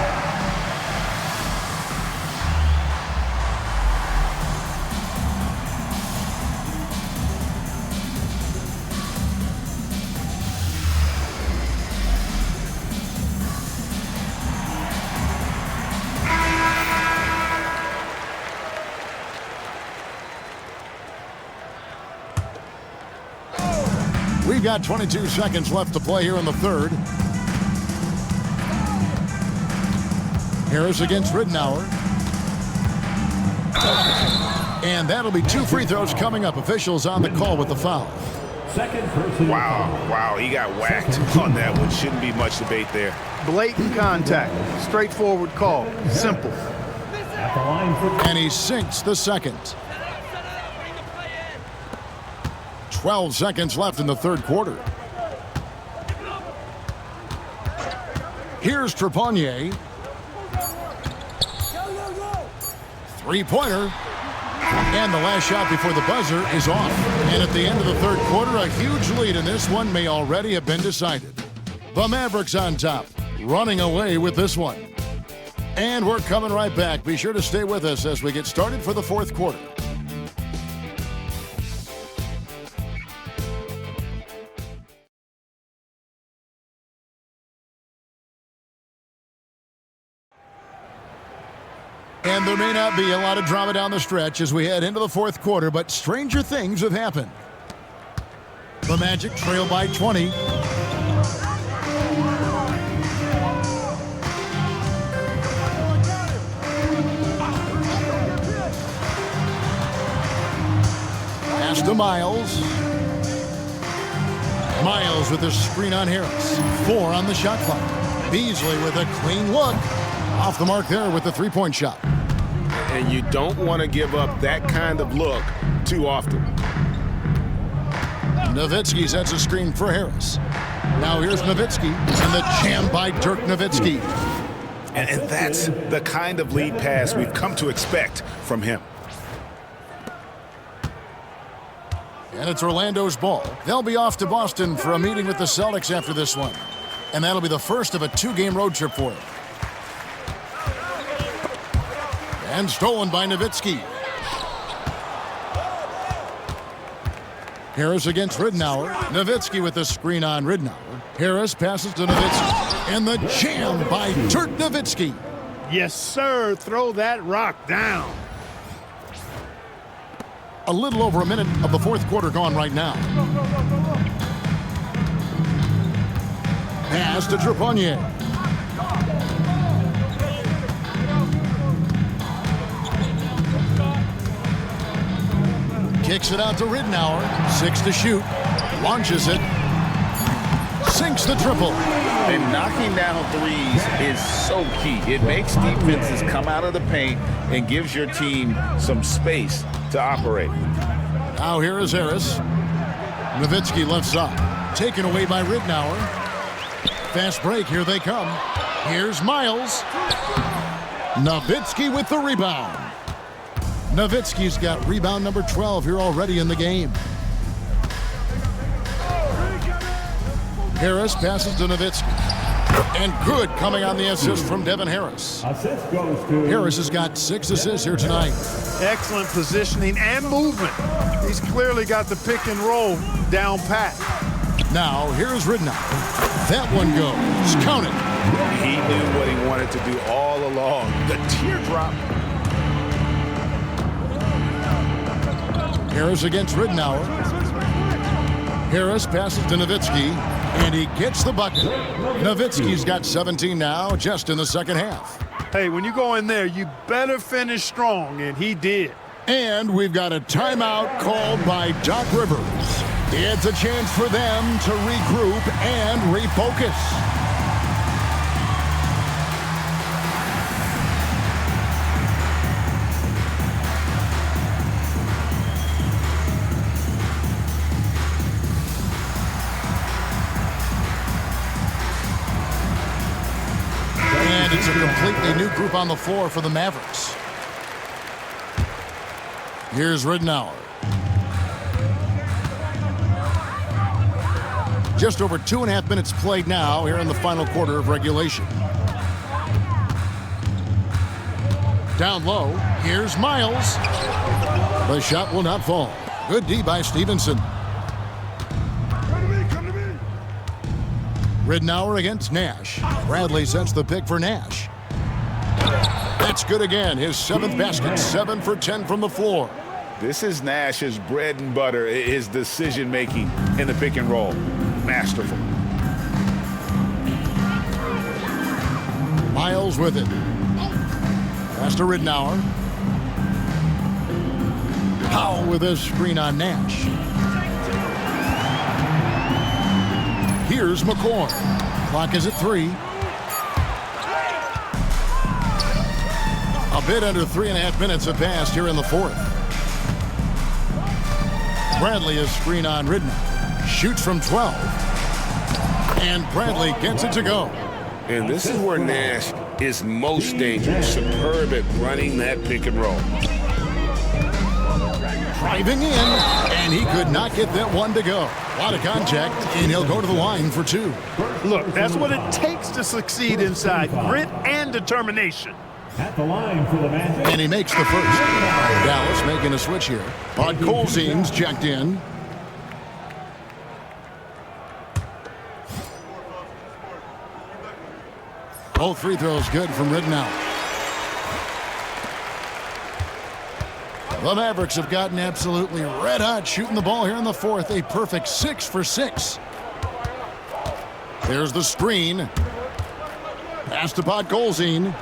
We've got 22 seconds left to play here in the third. Harris against Ridenour. And that'll be 2 free throws coming up. Officials on the call with the foul. Second personal foul. Wow, he got whacked on that one. Shouldn't be much debate there. Blatant contact. Straightforward call. Simple. At the line for And he sinks the second. 12 seconds left in the third quarter. Here's Trepanier. Three-pointer. And the last shot before the buzzer is off. And at the end of the third quarter, a huge lead in this one may already have been decided. The Mavericks on top, running away with this one. And we're coming right back. Be sure to stay with us as we get started for the fourth quarter. And there may not be a lot of drama down the stretch as we head into the fourth quarter, but stranger things have happened. The Magic trail by 20. Pass to Miles. Miles with a screen on Harris. 4 on the shot clock. Beasley with a clean look. Off the mark there with the three-point shot. And you don't want to give up that kind of look too often. Nowitzki sets a screen for Harris. Now here's Nowitzki, and the jam by Dirk Nowitzki. And that's the kind of lead pass we've come to expect from him. And it's Orlando's ball. They'll be off to Boston for a meeting with the Celtics after this one. And that'll be the first of a 2-game road trip for them. And stolen by Nowitzki. Harris against Ridenour. Nowitzki with the screen on Ridenour. Harris passes to Nowitzki. And the jam by Dirk Nowitzki. Yes, sir. Throw that rock down. A little over a minute of the fourth quarter gone right now. Pass to Trepanier. Kicks it out to Ridenour. 6 to shoot. Launches it. Sinks the triple. And knocking down threes is so key. It makes defenses come out of the paint and gives your team some space to operate. Now here is Harris. Nowitzki left side. Taken away by Ridenour. Fast break. Here they come. Here's Miles. Nowitzki with the rebound. Nowitzki's got rebound number 12 here already in the game. Harris passes to Nowitzki. And good coming on the assist from Devin Harris. assist goes to Harris has got 6 assists here tonight. Excellent positioning and movement. He's clearly got the pick and roll down pat. Now here's Ridenour. That one goes. Count it. He knew what he wanted to do all along. The teardrop. Harris against Ridenour. Harris passes to Nowitzki, and he gets the bucket. Nowitzki's got 17 now, just in the second half. Hey, when you go in there, you better finish strong, and he did. And we've got a timeout called by Doc Rivers. It's a chance for them to regroup and refocus. And it's a completely new group on the floor for the Mavericks. Here's Ridnour. Just over 2.5 minutes played now here in the final quarter of regulation. Down low, here's Miles. The shot will not fall. Good D by Stevenson. Ridnour against Nash. Bradley sets the pick for Nash. That's good again. His 7th basket, 7 for 10 from the floor. This is Nash's bread and butter, his decision-making in the pick and roll. Masterful. Miles with it. Pass to Ridnour. Powell with a screen on Nash. Here's McCoy. Clock is at 3. A bit under 3.5 minutes have passed here in the 4th. Bradley is screen on Ridnour. Shoots from 12. And Bradley gets it to go. And this is where Nash is most dangerous. Superb at running that pick and roll. Driving in, and he could not get that one to go. A lot of contact, and he'll go to the line for 2. Look, that's what it takes to succeed inside. Grit and determination. At the line for the Magic. And he makes the first. Dallas making a switch here. Podkolzin's checked in. Both free throws good from Ridnour. The Mavericks have gotten absolutely red hot shooting the ball here in the 4th. A perfect 6 for 6. There's the screen. Pass to Podkolzin.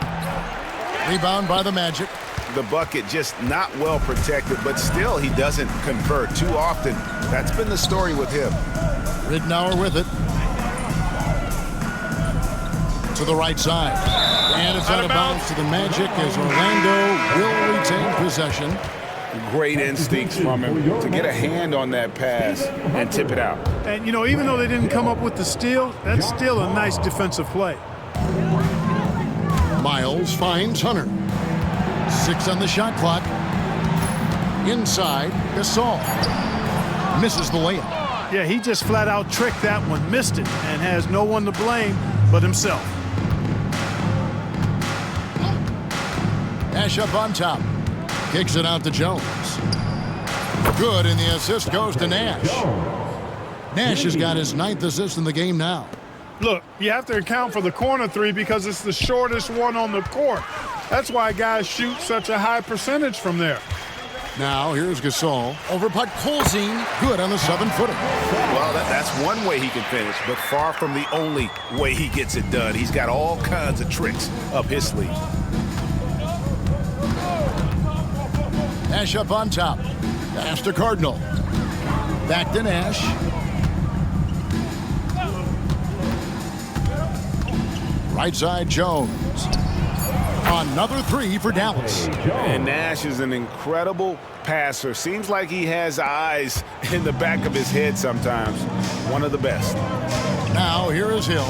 Rebound by the Magic. The bucket just not well protected, but still he doesn't convert too often. That's been the story with him. Ridnour with it. To the right side. And it's out of bounds to the Magic as Orlando will retain possession. Great instincts from him to get a hand on that pass and tip it out. And, you know, even though they didn't come up with the steal, that's still a nice defensive play. Miles finds Hunter. 6 on the shot clock. Inside, Gasol. Misses the layup. Yeah, he just flat out tricked that one, missed it, and has no one to blame but himself. Nash up on top. Kicks it out to Jones. Good, and the assist goes to Nash. Nash has got his 9th assist in the game now. Look, you have to account for the corner 3 because it's the shortest one on the court. That's why guys shoot such a high percentage from there. Now here's Gasol over Podkolzin. Good on the 7-footer. Well, that's one way he can finish, but far from the only way he gets it done. He's got all kinds of tricks up his sleeve. Nash up on top. Pass to Cardinal. Back to Nash. Right side, Jones. Another 3 for Dallas. And Nash is an incredible passer. Seems like he has eyes in the back of his head sometimes. One of the best. Now here is Hill.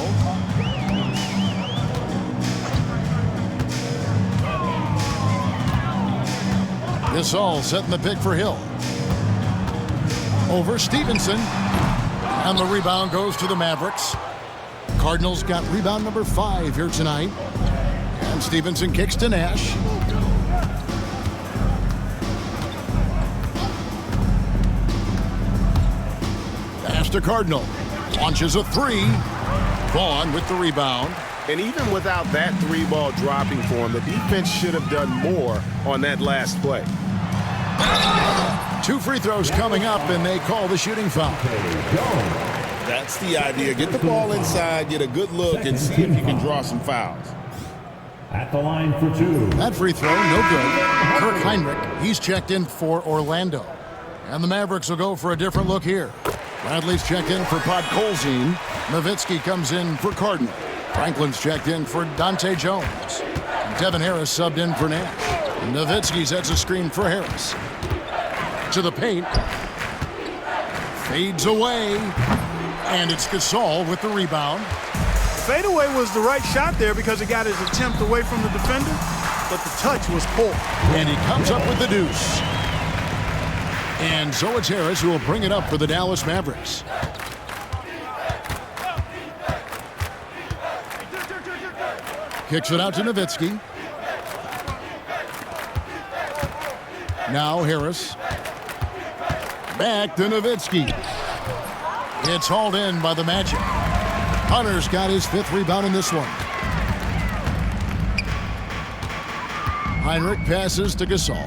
Gasol setting the pick for Hill. Over Stevenson. And the rebound goes to the Mavericks. Cardinals got rebound number 5 here tonight. And Stevenson kicks to Nash. Pass to Cardinal. Launches a 3. Vaughn with the rebound. And even without that 3-ball dropping for him, the defense should have done more on that last play. 2 free throws coming up, and they call the shooting foul. That's the idea. Get the ball inside, get a good look, and see if you can draw some fouls. At the line for 2. That free throw, no good. Kirk Heinrich, he's checked in for Orlando. And the Mavericks will go for a different look here. Bradley's checked in for Podkolzin. Nowitzki comes in for Cardinal. Franklin's checked in for Dante Jones. Devin Harris subbed in for Nash. Nowitzki sets a screen for Harris. To the paint. Fades away. And it's Gasol with the rebound. fadeaway was the right shot there because it got his attempt away from the defender, but the touch was poor. And he comes up with the deuce. And so it's Harris who will bring it up for the Dallas Mavericks. Kicks it out to Nowitzki. Now Harris. Back to Nowitzki. It's hauled in by the Magic. Hunter's got his 5th rebound in this one. Heinrich passes to Gasol.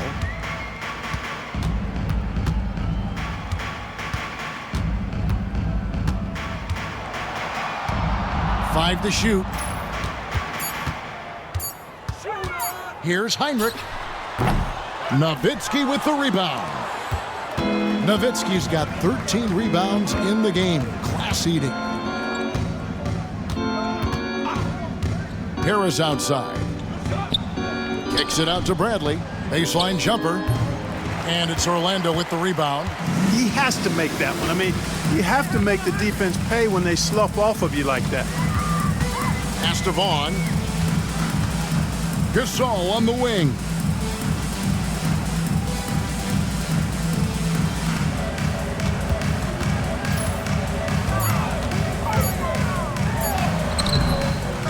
Five to shoot. Here's Heinrich. Nowitzki with the rebound. Nowitzki's got 13 rebounds in the game. Class eating. Harris outside. Kicks it out to Bradley. Baseline jumper. And it's Orlando with the rebound. He has to make that one. I mean, you have to make the defense pay when they slough off of you like that. Pass to Vaughn. Gasol on the wing.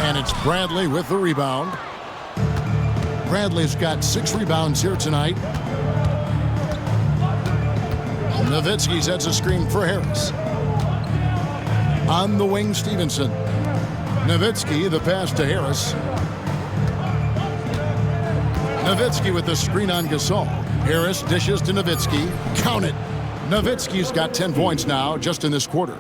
And it's Bradley with the rebound. Bradley's got 6 rebounds here tonight. Nowitzki sets a screen for Harris. On the wing, Stevenson. Nowitzki, the pass to Harris. Nowitzki with the screen on Gasol. Harris dishes to Nowitzki. Count it. Nowitzki's got 10 points now just in this quarter.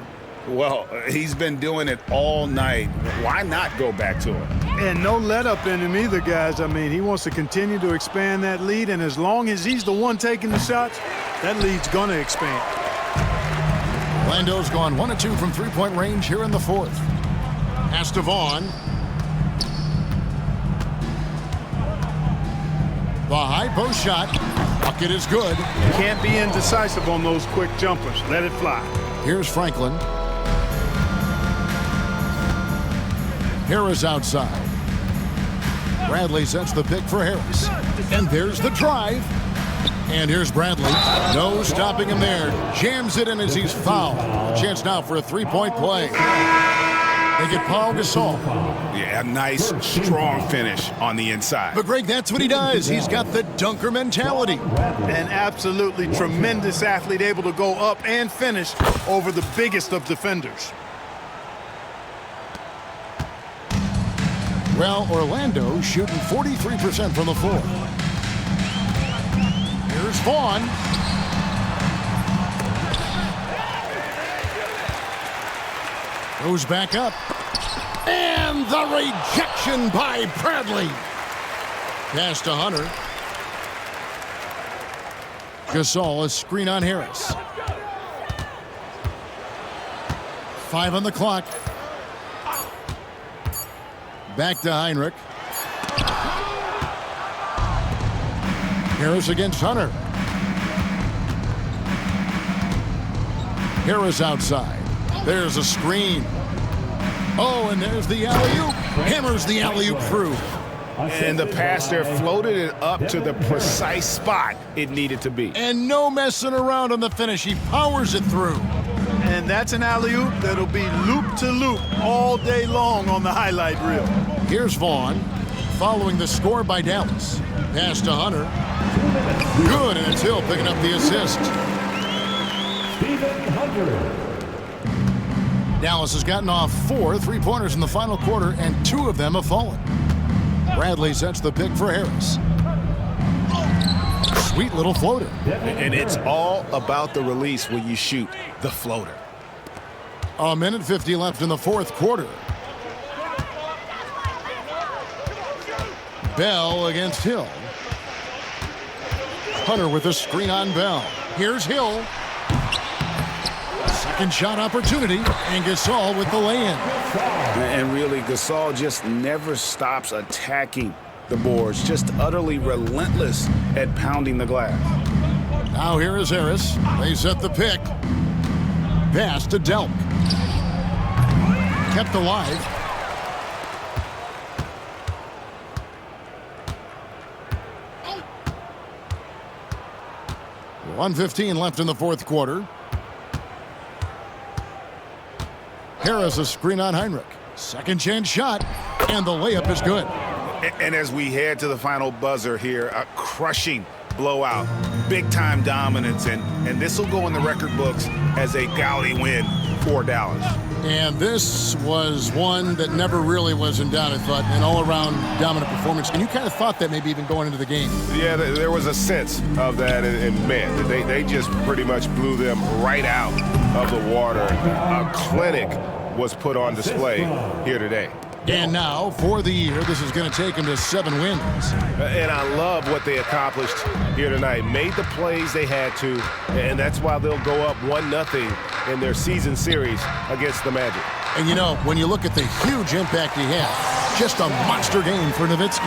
Well, he's been doing it all night. Why not go back to it? And no let up in him either, guys. I mean, he wants to continue to expand that lead, and as long as he's the one taking the shots, that lead's going to expand. Orlando's gone 1 of 2 from three-point range here in the 4th. Pass to Vaughn. The high post shot. Bucket is good. Can't be indecisive on those quick jumpers. Let it fly. Here's Franklin. Harris outside. Bradley sets the pick for Harris. And there's the drive. And here's Bradley. No stopping him there. Jams it in as he's fouled. Chance now for a 3-point play. They get Paul Gasol. Yeah, a nice, strong finish on the inside. But, Greg, that's what he does. He's got the dunker mentality. An absolutely tremendous athlete, able to go up and finish over the biggest of defenders. Well, Orlando shooting 43% from the floor. Here's Vaughn. Goes back up. And the rejection by Bradley. Pass to Hunter. Gasol, a screen on Harris. 5 on the clock. Back to Heinrich. Harris against Hunter. Harris outside. There's a screen. Oh, and there's the alley-oop. Hammers the alley-oop through. And the pass there floated it up to the precise spot it needed to be. And no messing around on the finish. He powers it through. And that's an alley-oop that'll be loop to loop all day long on the highlight reel. Here's Vaughn following the score by Dallas. Pass to Hunter. Good, and it's Hill picking up the assist. Stephen Hunter. Dallas has gotten off 4 3-pointers in the final quarter, and 2 of them have fallen. Bradley sets the pick for Harris. Sweet little floater. And it's all about the release when you shoot the floater. A minute 50 left in the 4th quarter. Bell against Hill. Hunter with a screen on Bell. Here's Hill. Second shot opportunity, and Gasol with the lay-in. And really, Gasol just never stops attacking the boards, just utterly relentless at pounding the glass. Now here is Harris. They set the pick. Pass to Delk. Kept alive. 1:15 left in the fourth quarter. Harris a screen on Heinrich. Second chance shot, and the layup is good. And as we head to the final buzzer here, a crushing blowout, big-time dominance, and this will go in the record books as a gaudy win for Dallas. And this was one that never really was in doubt, I thought, an all-around dominant performance. And you kind of thought that maybe even going into the game. Yeah, there was a sense of that, and man, they just pretty much blew them right out of the water. A clinic was put on display here today. And now, for the year, this is going to take them to 7 wins. And I love what they accomplished here tonight. Made the plays they had to, and that's why they'll go up 1-0 in their season series against the Magic. And you know, when you look at the huge impact he had, just a monster game for Nowitzki.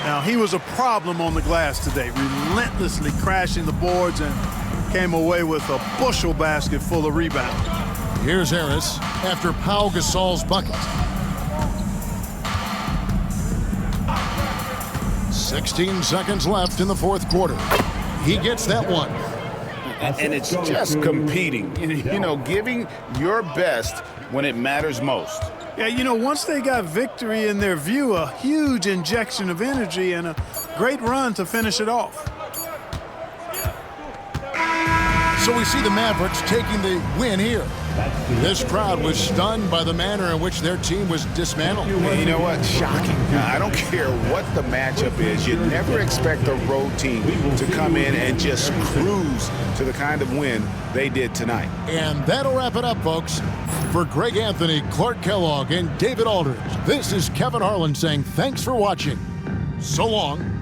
Now, he was a problem on the glass today, relentlessly crashing the boards and came away with a bushel basket full of rebounds. Here's Harris after Pau Gasol's bucket. 16 seconds left in the fourth quarter. He gets that one. And it's just competing, you know, giving your best when it matters most. Yeah, you know, once they got victory in their view, a huge injection of energy and a great run to finish it off. So we see the Mavericks taking the win here. This crowd was stunned by the manner in which their team was dismantled. You know what? Shocking. I don't care what the matchup is. You never expect a road team to come in and just cruise to the kind of win they did tonight. And that'll wrap it up, folks. For Greg Anthony, Clark Kellogg, and David Aldridge, this is Kevin Harlan saying thanks for watching. So long.